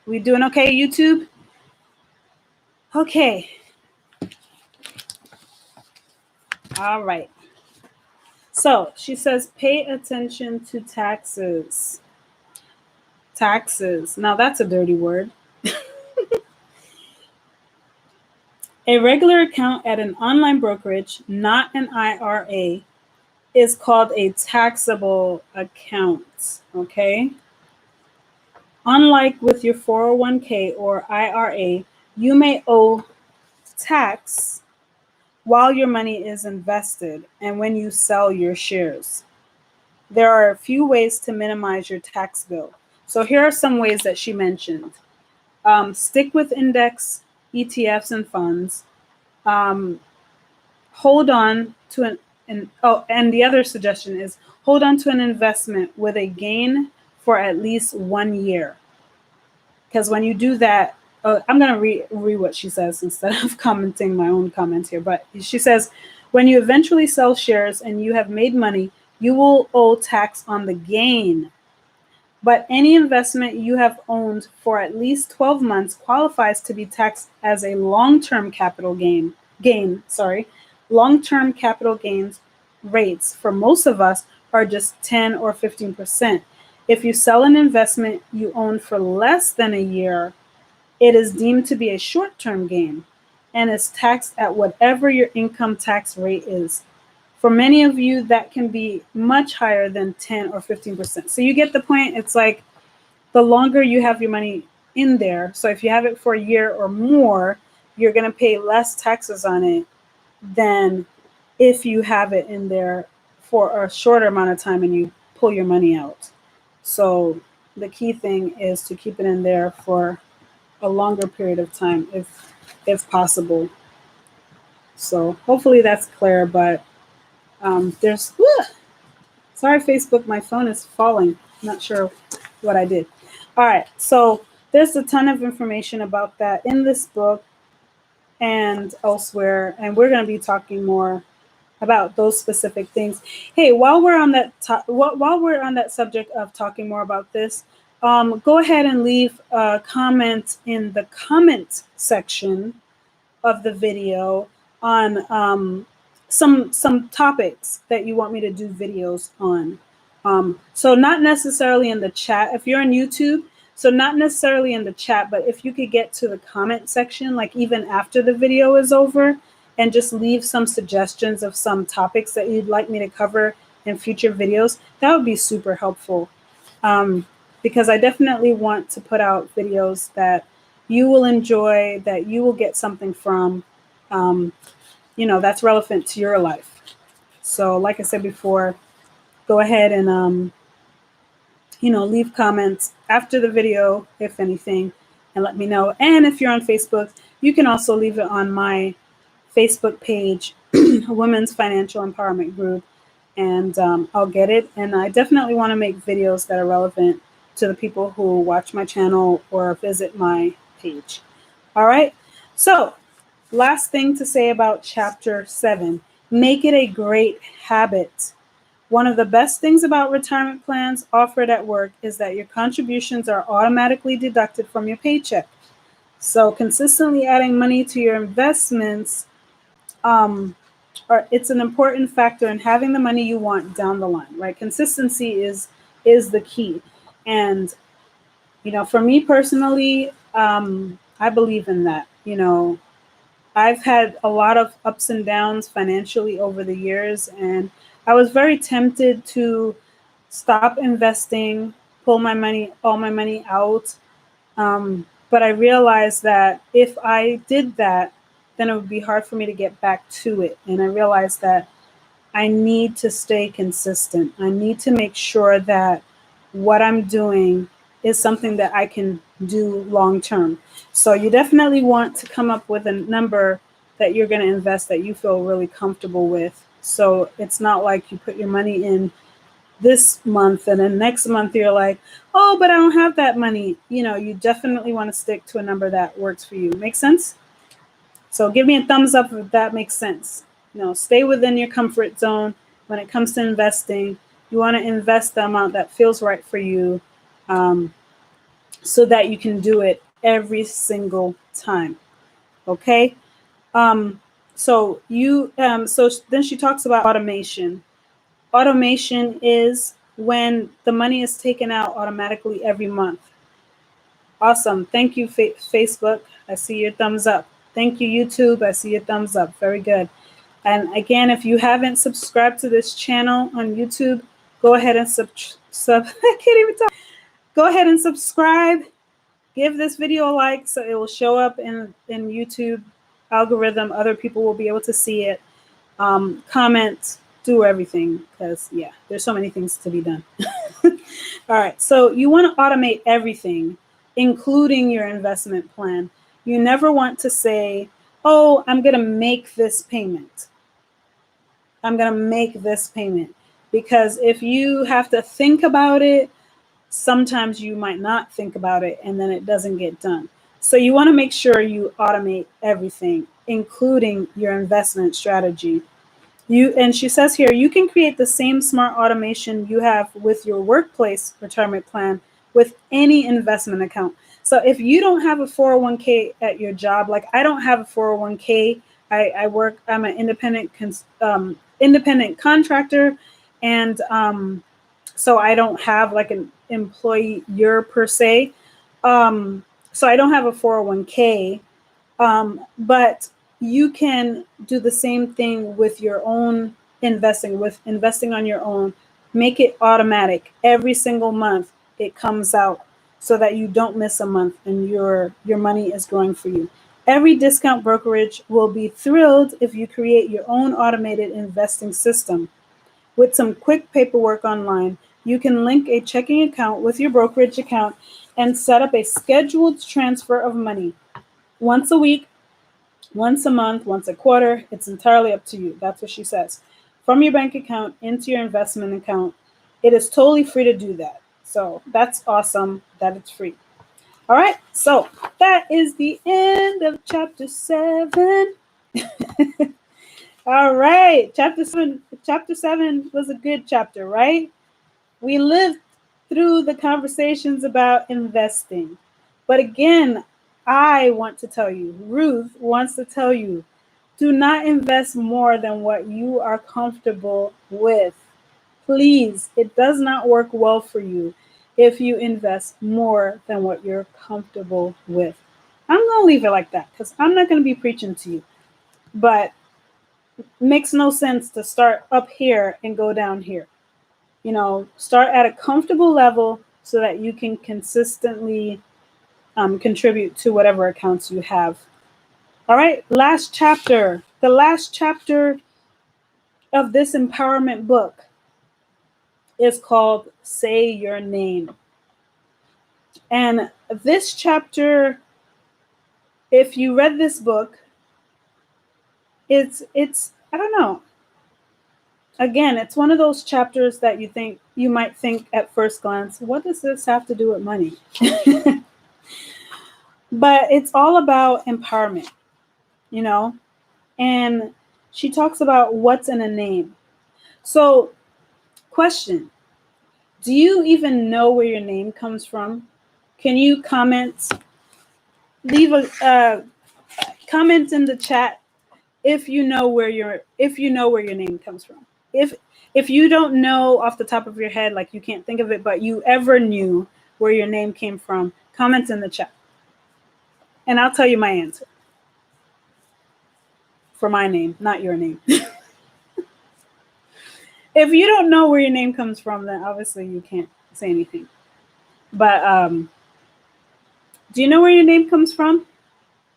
We doing okay, YouTube? Okay. All right. So she says, pay attention to taxes. Taxes. Now that's a dirty word. A regular account at an online brokerage, not an IRA, is called a taxable account. Okay. Unlike with your 401k or IRA, you may owe tax while your money is invested and when you sell your shares. There are a few ways to minimize your tax bill. So here are some ways that she mentioned. Stick with index ETFs and funds. Hold on to and the other suggestion is hold on to an investment with a gain for at least 1 year. Because when you do that, I'm going to read what she says instead of commenting my own comments here. But she says, when you eventually sell shares and you have made money, you will owe tax on the gain. But any investment you have owned for at least 12 months qualifies to be taxed as a long-term capital gain. Long-term capital gains rates for most of us are just 10 or 15%. If you sell an investment you own for less than a year, it is deemed to be a short-term gain and is taxed at whatever your income tax rate is. For many of you, that can be much higher than 10 or 15%. So you get the point. It's like the longer you have your money in there, so if you have it for a year or more, you're going to pay less taxes on it than if you have it in there for a shorter amount of time and you pull your money out. So the key thing is to keep it in there for a longer period of time if possible. So hopefully that's clear, but sorry Facebook, my phone is falling. I'm not sure what I did. All right, so there's a ton of information about that in this book and elsewhere, and we're going to be talking more about those specific things. Hey, while we're on that subject of talking more about this, go ahead and leave a comment in the comment section of the video on some topics that you want me to do videos on. So not necessarily in the chat, if you're on YouTube, so not necessarily in the chat, but if you could get to the comment section, like even after the video is over, and just leave some suggestions of some topics that you'd like me to cover in future videos, that would be super helpful. Because I definitely want to put out videos that you will enjoy, that you will get something from, that's relevant to your life. So like I said before, go ahead and, leave comments after the video, if anything, and let me know. And if you're on Facebook, you can also leave it on my Facebook page, Women's Financial Empowerment Group, and I'll get it. And I definitely want to make videos that are relevant to the people who watch my channel or visit my page. All right. So last thing to say about Chapter 7, make it a great habit. One of the best things about retirement plans offered at work is that your contributions are automatically deducted from your paycheck. So consistently adding money to your investments, it's an important factor in having the money you want down the line, right? Consistency is the key. And, for me personally, I believe in that. I've had a lot of ups and downs financially over the years, and I was very tempted to stop investing, pull all my money out. But I realized that if I did that, then it would be hard for me to get back to it. And I realized that I need to stay consistent. I need to make sure that what I'm doing is something that I can do long term. So you definitely want to come up with a number that you're going to invest that you feel really comfortable with. So it's not like you put your money in this month and then next month you're like, oh, but I don't have that money. You definitely want to stick to a number that works for you. Make sense? So give me a thumbs up if that makes sense. Stay within your comfort zone when it comes to investing. You want to invest the amount that feels right for you, so that you can do it every single time. Okay. So then she talks about automation. Automation is when the money is taken out automatically every month. Awesome. Thank you, Facebook. I see your thumbs up. Thank you, YouTube. I see your thumbs up. Very good. And again, if you haven't subscribed to this channel on YouTube, go ahead and I can't even talk. Go ahead and subscribe. Give this video a like so it will show up in YouTube algorithm. Other people will be able to see it. Comment, do everything, because there's so many things to be done. All right, so you want to automate everything, including your investment plan. You never want to say, oh, I'm going to make this payment. I'm going to make this payment. Because if you have to think about it, sometimes you might not think about it and then it doesn't get done. So you want to make sure you automate everything, including your investment strategy. And she says here, you can create the same smart automation you have with your workplace retirement plan with any investment account. So if you don't have a 401k at your job, like I don't have a 401k, I'm an independent contractor, and so I don't have like an employer per se. So I don't have a 401k, but you can do the same thing with your own investing on your own. Make it automatic. Every single month it comes out so that you don't miss a month and your money is growing for you. Every discount brokerage will be thrilled if you create your own automated investing system. With some quick paperwork online, you can link a checking account with your brokerage account and set up a scheduled transfer of money once a week, once a month, once a quarter. It's entirely up to you. That's what she says. From your bank account into your investment account. It is totally free to do that. So that's awesome that it's free. All right. So that is the end of Chapter 7. All right. Chapter 7 was a good chapter, right? We lived through the conversations about investing. But again, I want to tell you, Ruth wants to tell you, do not invest more than what you are comfortable with. Please, it does not work well for you if you invest more than what you're comfortable with. I'm going to leave it like that because I'm not going to be preaching to you. But it makes no sense to start up here and go down here. Start at a comfortable level so that you can consistently contribute to whatever accounts you have. All right, last chapter. The last chapter of this empowerment book is called Say Your Name. And this chapter, if you read this book, it's I don't know. Again, it's one of those chapters that you might think at first glance, what does this have to do with money? But it's all about empowerment, and she talks about what's in a name. So, question, do you even know where your name comes from? Can you leave a comment in the chat if you know where your name comes from. If you don't know off the top of your head, like you can't think of it, but you ever knew where your name came from, comment in the chat. And I'll tell you my answer. For my name, not your name. If you don't know where your name comes from, then obviously you can't say anything. But do you know where your name comes from?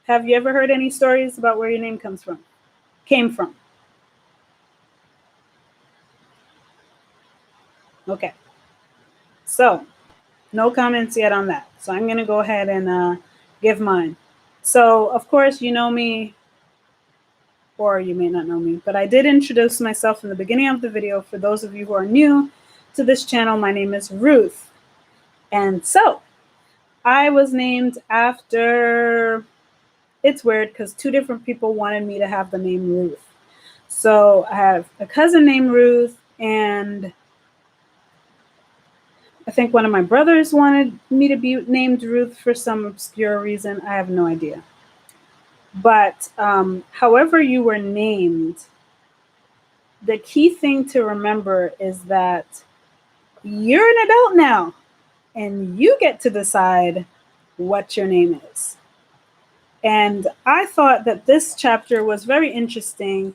Have you ever heard any stories about where your name came from? Okay. So, no comments yet on that. So I'm going to go ahead and give mine. So, of course, you know me, or you may not know me, but I did introduce myself in the beginning of the video. For those of you who are new to this channel, my name is Ruth. And so, I was named after, it's weird because two different people wanted me to have the name Ruth. So, I have a cousin named Ruth, and I think one of my brothers wanted me to be named Ruth for some obscure reason. I have no idea. But however you were named, the key thing to remember is that you're an adult now and you get to decide what your name is. And I thought that this chapter was very interesting,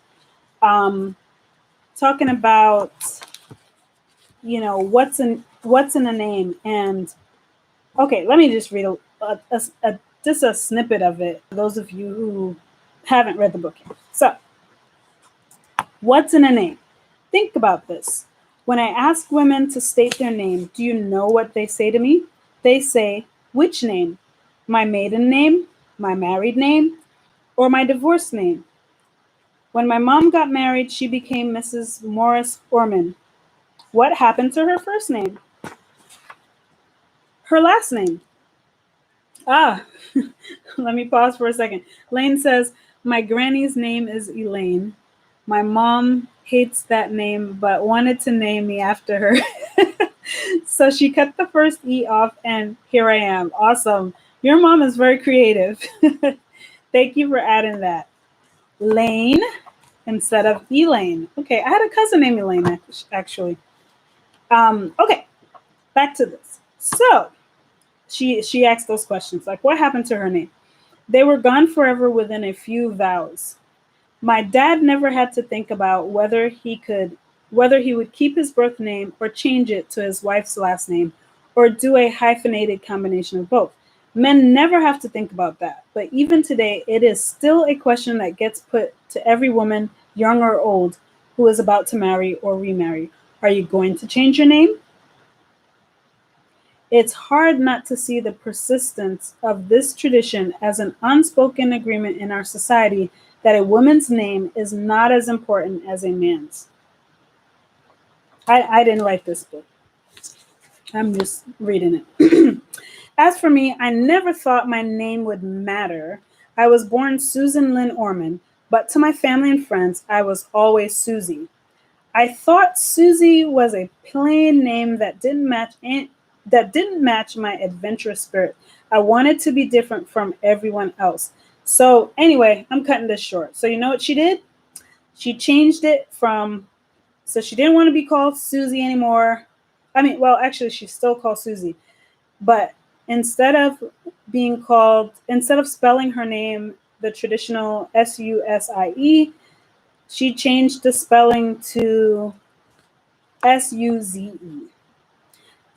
talking about, what's in a name. And okay, let me just read just a snippet of it for those of you who haven't read the book yet. So, what's in a name? Think about this. When I ask women to state their name, do you know what they say to me? They say, which name? My maiden name, my married name, or my divorced name? When my mom got married, she became Mrs. Morris Orman. What happened to her first name? Her last name. Let me pause for a second. Lane says, my granny's name is Elaine. My mom hates that name, but wanted to name me after her. So she cut the first E off, and here I am. Awesome. Your mom is very creative. Thank you for adding that. Lane instead of Elaine. Okay, I had a cousin named Elaine, actually. Okay, back to this. So, she asked those questions, like what happened to her name? They were gone forever within a few vows. My dad never had to think about whether he would keep his birth name or change it to his wife's last name or do a hyphenated combination of both. Men never have to think about that, but even today it is still a question that gets put to every woman, young or old, who is about to marry or remarry. Are you going to change your name? It's hard not to see the persistence of this tradition as an unspoken agreement in our society that a woman's name is not as important as a man's. I didn't write this book. I'm just reading it. As for me, I never thought my name would matter. I was born Susan Lynn Orman, but to my family and friends, I was always Susie. I thought Susie was a plain name that didn't match that didn't match my adventurous spirit. I wanted to be different from everyone else. So anyway, I'm cutting this short. So you know what she did? She changed it from, so she didn't want to be called Susie anymore. I mean, well, actually, she's still called Susie. But instead of instead of spelling her name the traditional Susie, she changed the spelling to Suze.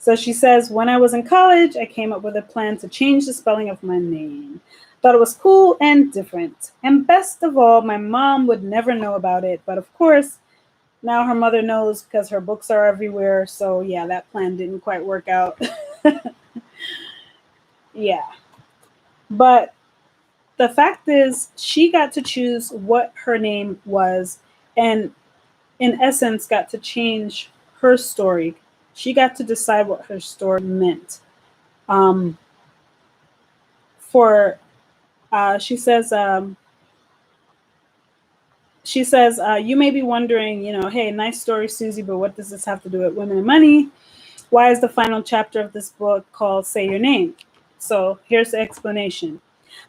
So she says, when I was in college, I came up with a plan to change the spelling of my name. Thought it was cool and different. And best of all, my mom would never know about it. But of course, now her mother knows because her books are everywhere. So yeah, that plan didn't quite work out. Yeah. But the fact is, she got to choose what her name was, and in essence, got to change her story. She got to decide what her story meant. Um, for she says, you may be wondering, hey, nice story, Susie, but what does this have to do with women and money? Why is the final chapter of this book called Say Your Name? So here's the explanation.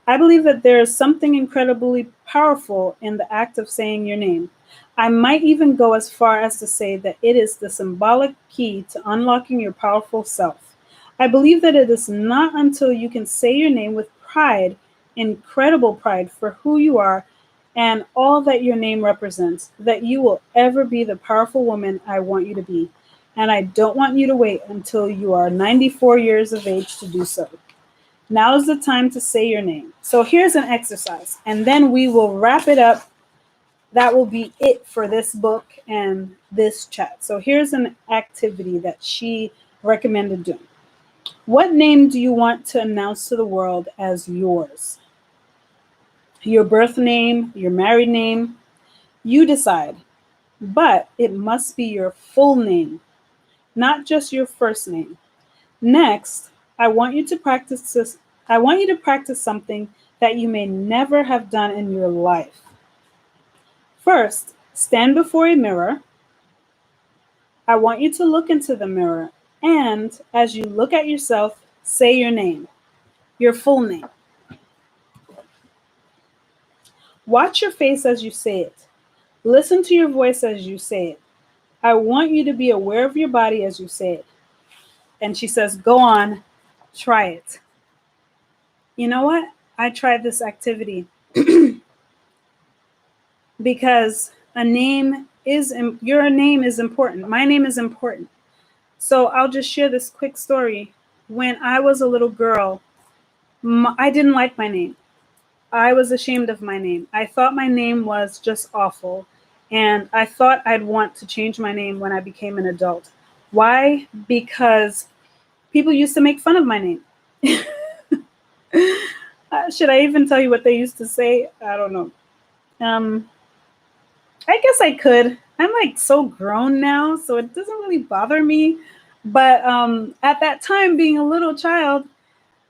I believe that there is something incredibly powerful in the act of saying your name. I might even go as far as to say that it is the symbolic key to unlocking your powerful self. I believe that it is not until you can say your name with pride, incredible pride for who you are and all that your name represents, that you will ever be the powerful woman I want you to be. And I don't want you to wait until you are 94 years of age to do so. Now is the time to say your name. So here's an exercise, and then we will wrap it up. That will be it for this book and this chat. So here's an activity that she recommended doing. What name do you want to announce to the world as yours? Your birth name, your married name, you decide. But it must be your full name, not just your first name. Next, I want you to practice this. I want you to practice something that you may never have done in your life. First, stand before a mirror. I want you to look into the mirror, and as you look at yourself, say your name, your full name. Watch your face as you say it. Listen to your voice as you say it. I want you to be aware of your body as you say it. And she says, go on, try it. You know what? I tried this activity because your name is important. My name is important. So I'll just share this quick story. When I was a little girl, I didn't like my name. I was ashamed of my name. I thought my name was just awful. And I thought I'd want to change my name when I became an adult. Why? Because people used to make fun of my name. Should I even tell you what they used to say? I don't know. I guess I could. I'm like so grown now, so it doesn't really bother me. But at that time, being a little child,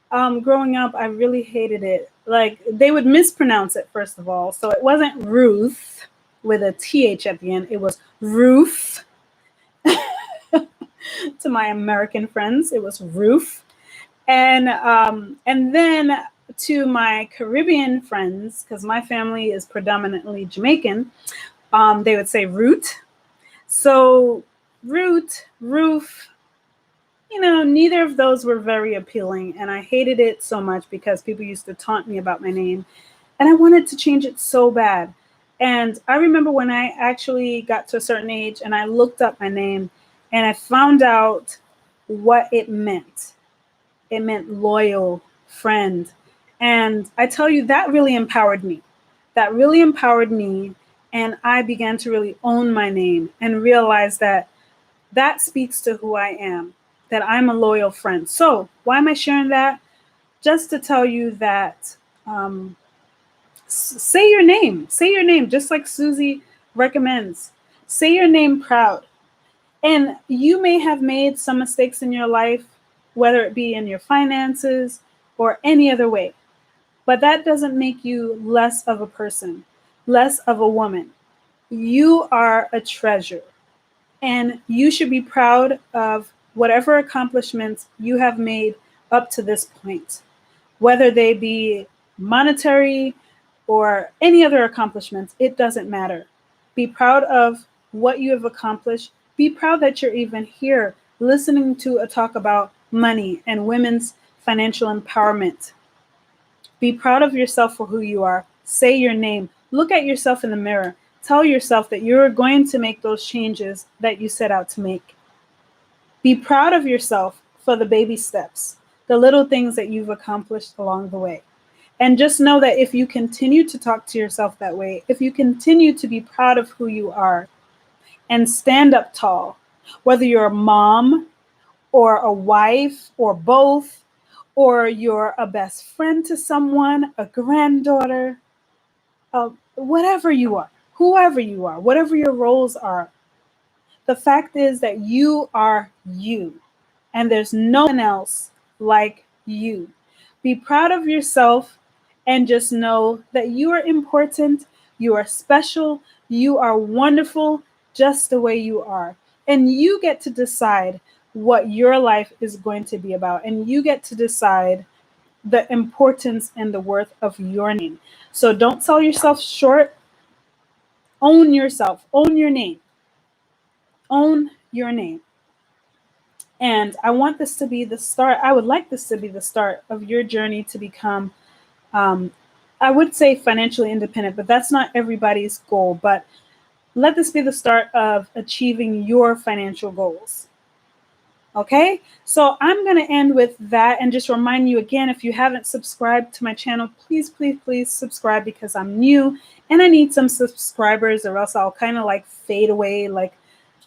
growing up, I really hated it. Like, they would mispronounce it, first of all. So it wasn't Ruth with a TH at the end. It was Ruth. To my American friends, it was Ruth. And then to my Caribbean friends, because my family is predominantly Jamaican, they would say root. So root, roof, neither of those were very appealing. And I hated it so much because people used to taunt me about my name. And I wanted to change it so bad. And I remember when I actually got to a certain age and I looked up my name and I found out what it meant. It meant loyal, friend. And I tell you, that really empowered me. That really empowered me. And I began to really own my name and realize that speaks to who I am, that I'm a loyal friend. So why am I sharing that? Just to tell you that say your name, just like Susie recommends. Say your name proud. And you may have made some mistakes in your life, whether it be in your finances or any other way. But that doesn't make you less of a person, less of a woman. You are a treasure. And you should be proud of whatever accomplishments you have made up to this point, whether they be monetary or any other accomplishments, it doesn't matter. Be proud of what you have accomplished. Be proud that you're even here listening to a talk about money and women's financial empowerment. Be proud of yourself for who you are. Say your name. Look at yourself in the mirror. Tell yourself that you're going to make those changes that you set out to make. Be proud of yourself for the baby steps, the little things that you've accomplished along the way. And just know that if you continue to talk to yourself that way, if you continue to be proud of who you are and stand up tall, whether you're a mom or a wife or both, or you're a best friend to someone, a granddaughter, whatever you are, whoever you are, whatever your roles are, the fact is that you are you, and there's no one else like you. Be proud of yourself and just know that you are important, you are special, you are wonderful just the way you are. And you get to decide what your life is going to be about, and you get to decide the importance and the worth of your name. So don't sell yourself short. Own yourself, own your name. Own your name. And I want this to be the start. I would like this to be the start of your journey to become, I would say financially independent, but that's not everybody's goal. But let this be the start of achieving your financial goals. Okay, so I'm going to end with that and just remind you again, if you haven't subscribed to my channel, please, please, please subscribe, because I'm new and I need some subscribers, or else I'll kind of like fade away, like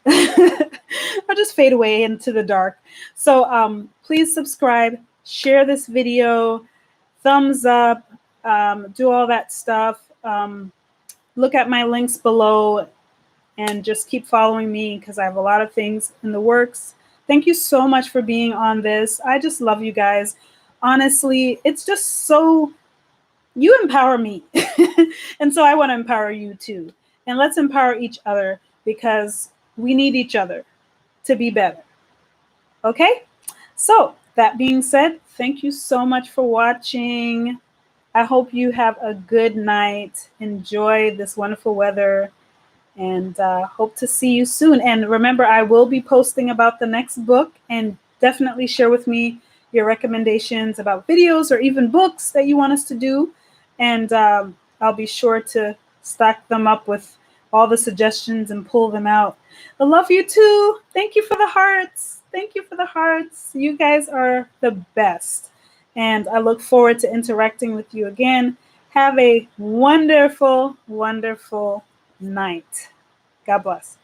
I'll just fade away into the dark. So please subscribe, share this video, thumbs up, do all that stuff. Look at my links below and just keep following me, because I have a lot of things in the works. Thank you so much for being on this. I just love you guys. Honestly, it's just so, you empower me. And so I want to empower you too. And let's empower each other, because we need each other to be better. Okay? So that being said, thank you so much for watching. I hope you have a good night. Enjoy this wonderful weather, and hope to see you soon. And remember, I will be posting about the next book, and definitely share with me your recommendations about videos or even books that you want us to do. And I'll be sure to stack them up with all the suggestions and pull them out. I love you too. Thank you for the hearts. Thank you for the hearts. You guys are the best. And I look forward to interacting with you again. Have a wonderful, wonderful night. God bless.